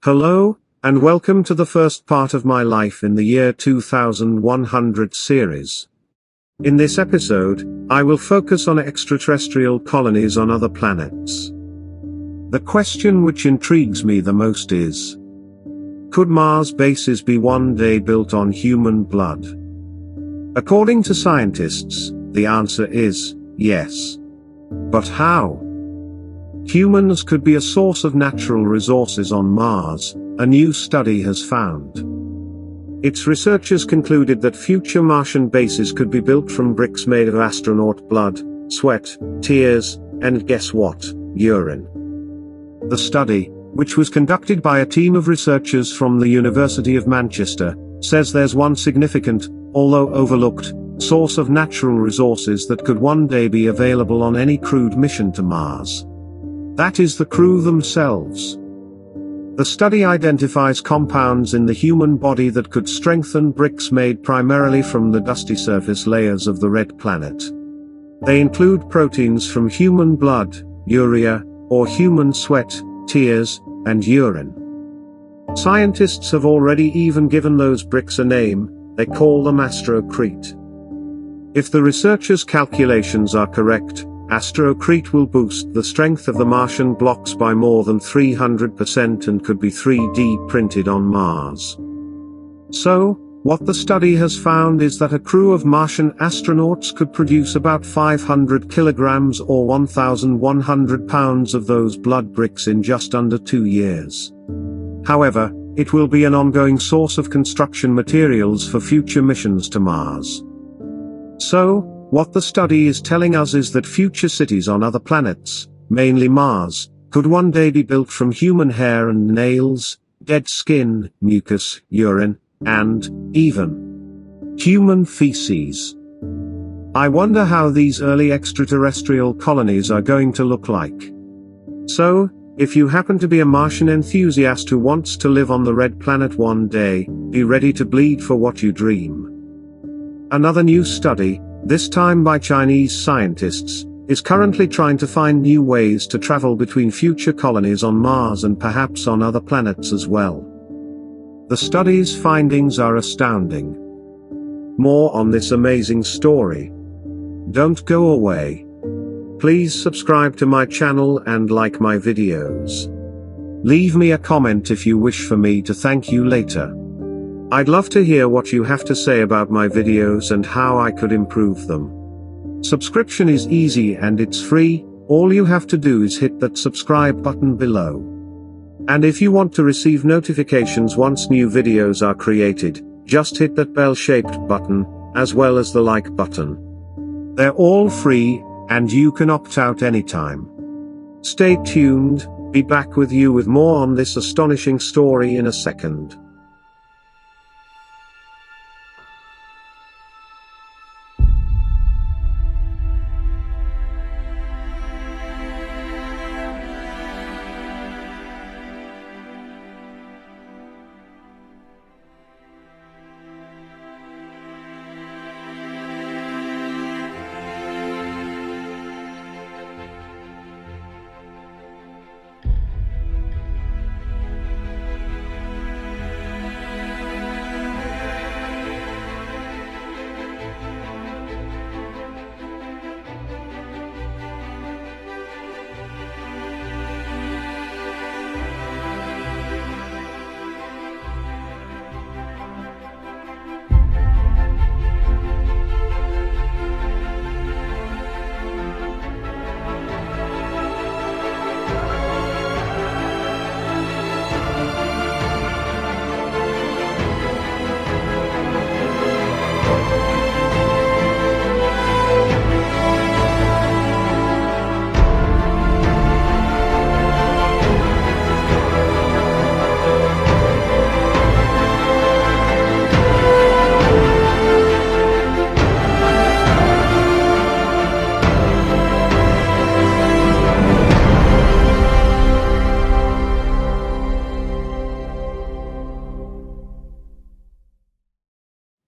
Hello, and welcome to the first part of my Life in the Year 2100 series. In this episode, I will focus on extraterrestrial colonies on other planets. The question which intrigues me the most is, could Mars bases be one day built on human blood? According to scientists, the answer is yes. But how? Humans could be a source of natural resources on Mars, a new study has found. Its researchers concluded that future Martian bases could be built from bricks made of astronaut blood, sweat, tears, and guess what? Urine. The study, which was conducted by a team of researchers from the University of Manchester, says there's one significant, although overlooked, source of natural resources that could one day be available on any crewed mission to Mars. That is the crew themselves. The study identifies compounds in the human body that could strengthen bricks made primarily from the dusty surface layers of the red planet. They include proteins from human blood, urea, or human sweat, tears, and urine. Scientists have already even given those bricks a name, they call them astrocrete. If the researchers' calculations are correct, astrocrete will boost the strength of the Martian blocks by more than 300% and could be 3D printed on Mars. So, what the study has found is that a crew of Martian astronauts could produce about 500 kilograms or 1,100 pounds of those blood bricks in just under 2 years. However, it will be an ongoing source of construction materials for future missions to Mars. So, what the study is telling us is that future cities on other planets, mainly Mars, could one day be built from human hair and nails, dead skin, mucus, urine, and, even, human feces. I wonder how these early extraterrestrial colonies are going to look like. So, if you happen to be a Martian enthusiast who wants to live on the red planet one day, be ready to bleed for what you dream. Another new study, this time by Chinese scientists, is currently trying to find new ways to travel between future colonies on Mars and perhaps on other planets as well. The study's findings are astounding. More on this amazing story. Don't go away. Please subscribe to my channel and like my videos. Leave me a comment if you wish for me to thank you later. I'd love to hear what you have to say about my videos and how I could improve them. Subscription is easy and it's free, all you have to do is hit that subscribe button below. And if you want to receive notifications once new videos are created, just hit that bell-shaped button, as well as the like button. They're all free, and you can opt out anytime. Stay tuned, be back with you with more on this astonishing story in a second.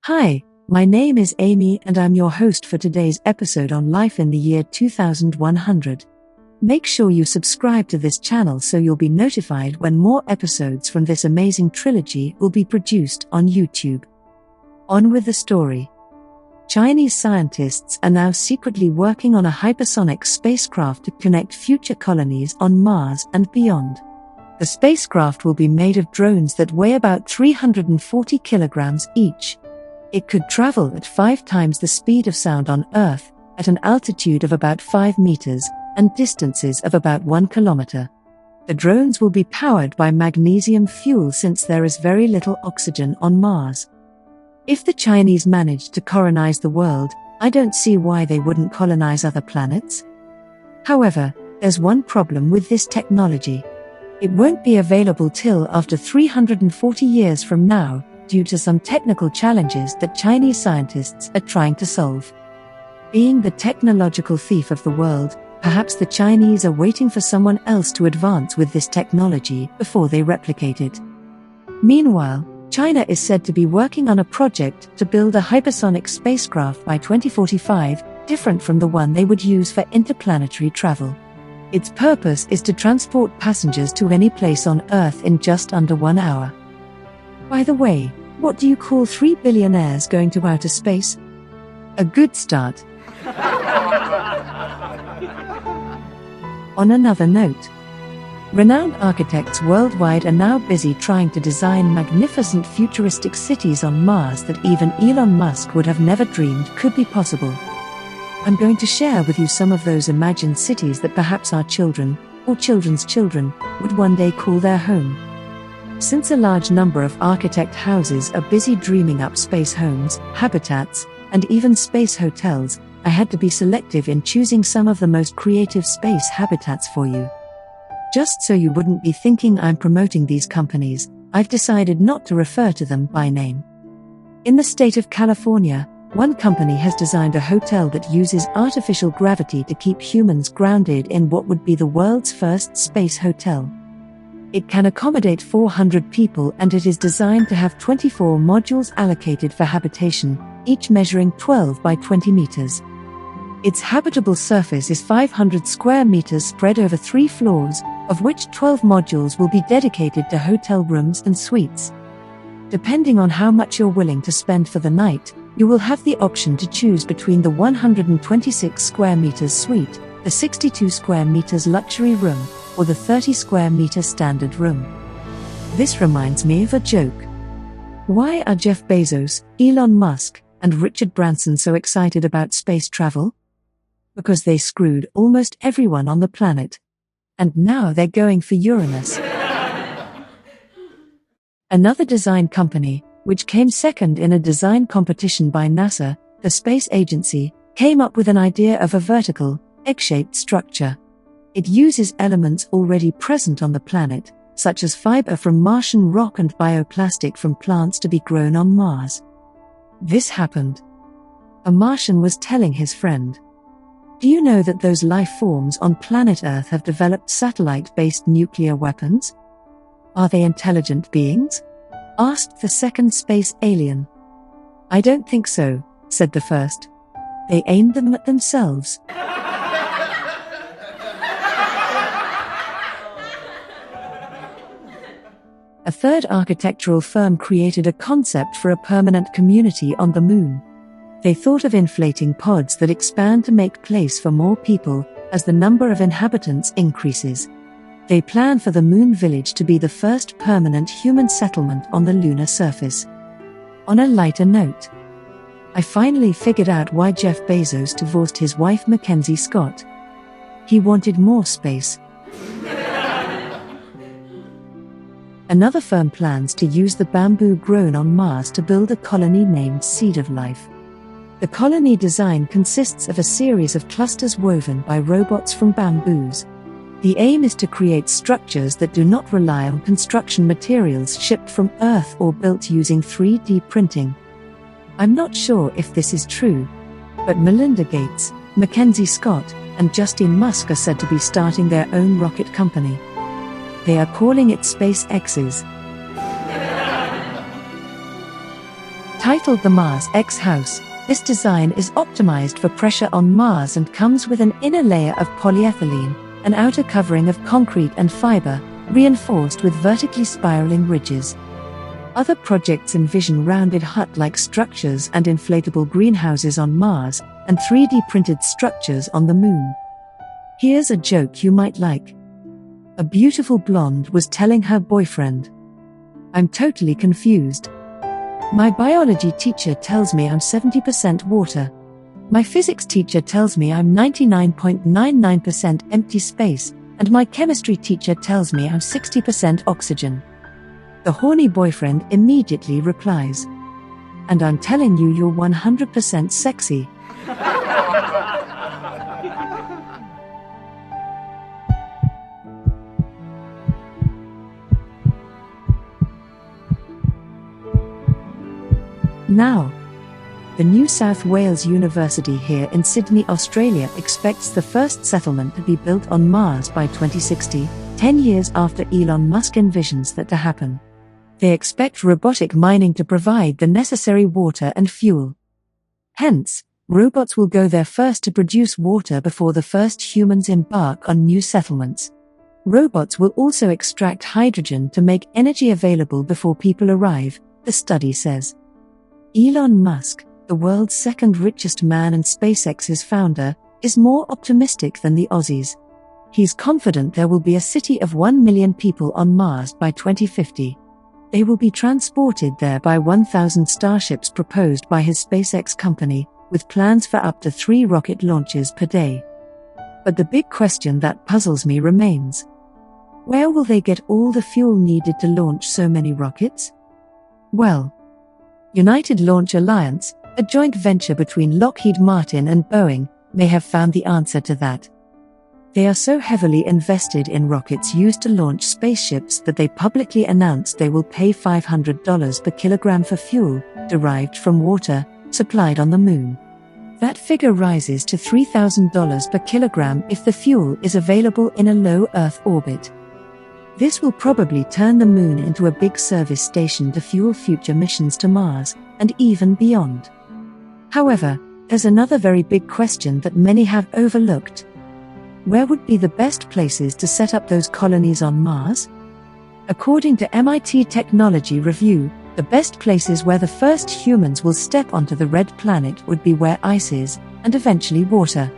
Hi, my name is Amy and I'm your host for today's episode on Life in the Year 2100. Make sure you subscribe to this channel so you'll be notified when more episodes from this amazing trilogy will be produced on YouTube. On with the story. Chinese scientists are now secretly working on a hypersonic spacecraft to connect future colonies on Mars and beyond. The spacecraft will be made of drones that weigh about 340 kilograms each. It could travel at 5 times the speed of sound on Earth, at an altitude of about 5 meters, and distances of about 1 kilometer. The drones will be powered by magnesium fuel since there is very little oxygen on Mars. If the Chinese managed to colonize the world, I don't see why they wouldn't colonize other planets. However, there's one problem with this technology. It won't be available till after 340 years from now, due to some technical challenges that Chinese scientists are trying to solve. Being the technological thief of the world, perhaps the Chinese are waiting for someone else to advance with this technology before they replicate it. Meanwhile, China is said to be working on a project to build a hypersonic spacecraft by 2045, different from the one they would use for interplanetary travel. Its purpose is to transport passengers to any place on Earth in just under 1 hour. By the way, what do you call 3 billionaires going to outer space? A good start. On another note, renowned architects worldwide are now busy trying to design magnificent futuristic cities on Mars that even Elon Musk would have never dreamed could be possible. I'm going to share with you some of those imagined cities that perhaps our children, or children's children, would one day call their home. Since a large number of architect houses are busy dreaming up space homes, habitats, and even space hotels, I had to be selective in choosing some of the most creative space habitats for you. Just so you wouldn't be thinking I'm promoting these companies, I've decided not to refer to them by name. In the state of California, one company has designed a hotel that uses artificial gravity to keep humans grounded in what would be the world's first space hotel. It can accommodate 400 people and it is designed to have 24 modules allocated for habitation, each measuring 12 by 20 meters. Its habitable surface is 500 square meters spread over 3 floors, of which 12 modules will be dedicated to hotel rooms and suites. Depending on how much you're willing to spend for the night, you will have the option to choose between the 126 square meters suite, the 62 square meters luxury room, or the 30 square meter standard room. This reminds me of a joke. Why are Jeff Bezos, Elon Musk, and Richard Branson so excited about space travel? Because they screwed almost everyone on the planet. And now they're going for Uranus. Another design company, which came second in a design competition by NASA, the space agency, came up with an idea of a vertical, egg-shaped structure. It uses elements already present on the planet, such as fiber from Martian rock and bioplastic from plants to be grown on Mars. This happened. A Martian was telling his friend, "Do you know that those life forms on planet Earth have developed satellite-based nuclear weapons? Are they intelligent beings?" asked the second space alien. "I don't think so," said the first. "They aimed them at themselves." A third architectural firm created a concept for a permanent community on the moon. They thought of inflating pods that expand to make place for more people, as the number of inhabitants increases. They plan for the Moon Village to be the first permanent human settlement on the lunar surface. On a lighter note, I finally figured out why Jeff Bezos divorced his wife Mackenzie Scott. He wanted more space. Another firm plans to use the bamboo grown on Mars to build a colony named Seed of Life. The colony design consists of a series of clusters woven by robots from bamboos. The aim is to create structures that do not rely on construction materials shipped from Earth or built using 3D printing. I'm not sure if this is true, but Melinda Gates, Mackenzie Scott, and Justin Musk are said to be starting their own rocket company. They are calling it SpaceX's. Titled the Mars X House, this design is optimized for pressure on Mars and comes with an inner layer of polyethylene, an outer covering of concrete and fiber, reinforced with vertically spiraling ridges. Other projects envision rounded hut-like structures and inflatable greenhouses on Mars, and 3D printed structures on the Moon. Here's a joke you might like. A beautiful blonde was telling her boyfriend, "I'm totally confused. My biology teacher tells me I'm 70% water. My physics teacher tells me I'm 99.99% empty space, and my chemistry teacher tells me I'm 60% oxygen." The horny boyfriend immediately replies, "And I'm telling you you're 100% sexy." Now, the New South Wales University here in Sydney, Australia expects the first settlement to be built on Mars by 2060, 10 years after Elon Musk envisions that to happen. They expect robotic mining to provide the necessary water and fuel. Hence, robots will go there first to produce water before the first humans embark on new settlements. Robots will also extract hydrogen to make energy available before people arrive, the study says. Elon Musk, the world's second richest man and SpaceX's founder, is more optimistic than the Aussies. He's confident there will be a city of 1 million people on Mars by 2050. They will be transported there by 1,000 starships proposed by his SpaceX company, with plans for up to 3 rocket launches per day. But the big question that puzzles me remains. Where will they get all the fuel needed to launch so many rockets? Well, United Launch Alliance, a joint venture between Lockheed Martin and Boeing, may have found the answer to that. They are so heavily invested in rockets used to launch spaceships that they publicly announced they will pay $500 per kilogram for fuel, derived from water, supplied on the Moon. That figure rises to $3,000 per kilogram if the fuel is available in a low Earth orbit. This will probably turn the Moon into a big service station to fuel future missions to Mars, and even beyond. However, there's another very big question that many have overlooked. Where would be the best places to set up those colonies on Mars? According to MIT Technology Review, the best places where the first humans will step onto the red planet would be where ice is, and eventually water.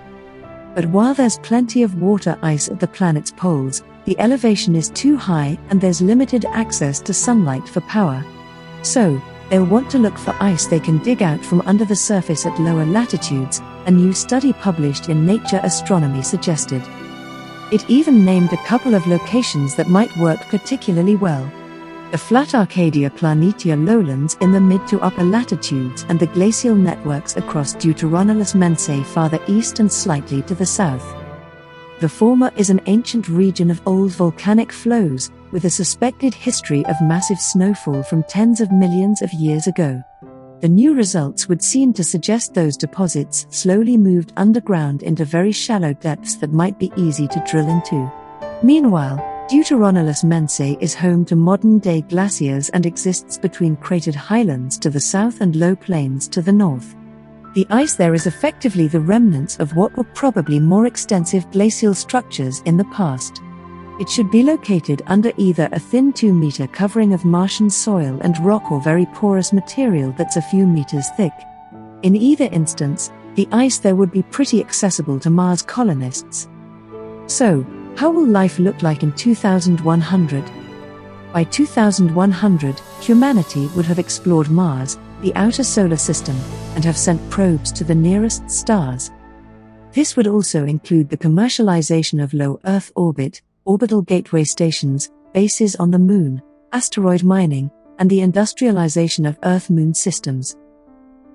But while there's plenty of water ice at the planet's poles, the elevation is too high and there's limited access to sunlight for power. So, they'll want to look for ice they can dig out from under the surface at lower latitudes, a new study published in Nature Astronomy suggested. It even named a couple of locations that might work particularly well. The flat Arcadia Planitia lowlands in the mid to upper latitudes and the glacial networks across Deuteronomus Mensae farther east and slightly to the south. The former is an ancient region of old volcanic flows, with a suspected history of massive snowfall from tens of millions of years ago. The new results would seem to suggest those deposits slowly moved underground into very shallow depths that might be easy to drill into. Meanwhile, Deuteronomus Mensae is home to modern-day glaciers and exists between cratered highlands to the south and low plains to the north. The ice there is effectively the remnants of what were probably more extensive glacial structures in the past. It should be located under either a thin 2-meter covering of Martian soil and rock or very porous material that's a few meters thick. In either instance, the ice there would be pretty accessible to Mars colonists. So, how will life look like in 2100? By 2100, humanity would have explored Mars, the outer solar system, and have sent probes to the nearest stars. This would also include the commercialization of low Earth orbit, orbital gateway stations, bases on the Moon, asteroid mining, and the industrialization of Earth-Moon systems.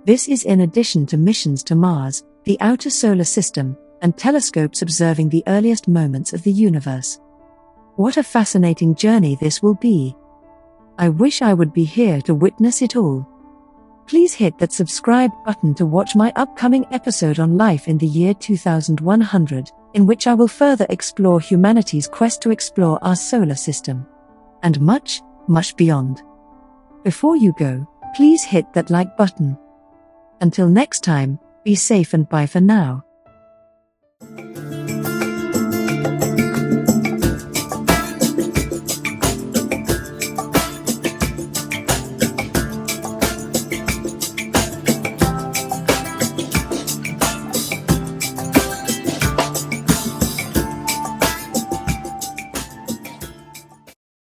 This is in addition to missions to Mars, the outer solar system, and telescopes observing the earliest moments of the universe. What a fascinating journey this will be. I wish I would be here to witness it all. Please hit that subscribe button to watch my upcoming episode on life in the year 2100, in which I will further explore humanity's quest to explore our solar system. And much, much beyond. Before you go, please hit that like button. Until next time, be safe and bye for now.